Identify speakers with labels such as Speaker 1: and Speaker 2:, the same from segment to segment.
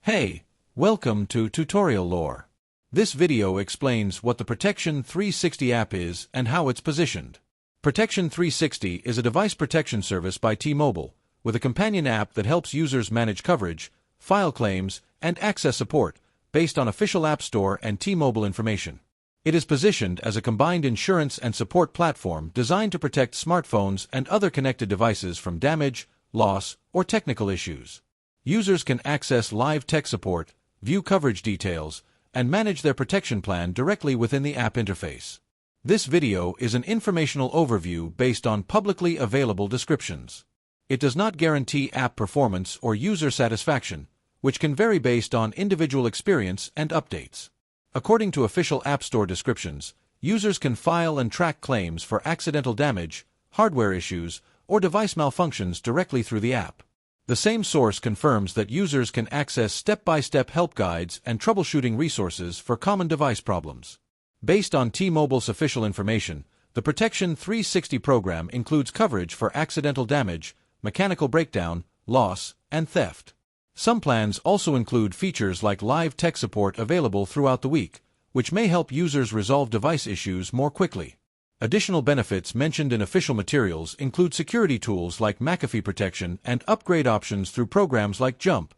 Speaker 1: Hey, welcome to Tutorial Lore. This video explains what the Protection 360 app is and how it's positioned. Protection 360 is a device protection service by T-Mobile, with a companion app that helps users manage coverage, file claims, and access support, based on official App Store and T-Mobile information. It is positioned as a combined insurance and support platform designed to protect smartphones and other connected devices from damage, loss, or technical issues. Users can access live tech support, view coverage details, and manage their protection plan directly within the app interface. This video is an informational overview based on publicly available descriptions. It does not guarantee app performance or user satisfaction, which can vary based on individual experience and updates. According to official App Store descriptions, users can file and track claims for accidental damage, hardware issues, or device malfunctions directly through the app. The same source confirms that users can access step-by-step help guides and troubleshooting resources for common device problems. Based on T-Mobile's official information, the Protection 360 program includes coverage for accidental damage, mechanical breakdown, loss, and theft. Some plans also include features like live tech support available throughout the week, which may help users resolve device issues more quickly. Additional benefits mentioned in official materials include security tools like McAfee protection and upgrade options through programs like Jump,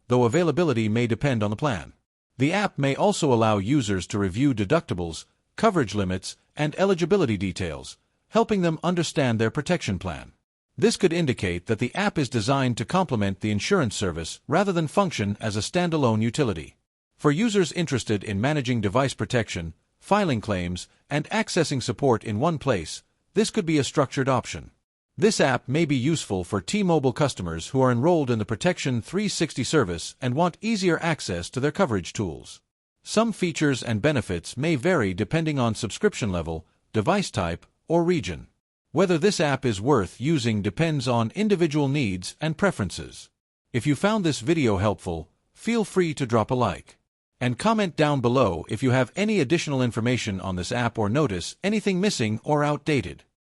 Speaker 1: though availability may depend on the plan. The app may also allow users to review deductibles, coverage limits, and eligibility details, helping them understand their protection plan. This could indicate that the app is designed to complement the insurance service rather than function as a standalone utility. For users interested in managing device protection, filing claims, and accessing support in one place, this could be a structured option. This app may be useful for T-Mobile customers who are enrolled in the Protection 360 service and want easier access to their coverage tools. Some features and benefits may vary depending on subscription level, device type, or region. Whether this app is worth using depends on individual needs and preferences. If you found this video helpful, feel free to drop a like. And comment down below if you have any additional information on this app or notice anything missing or outdated.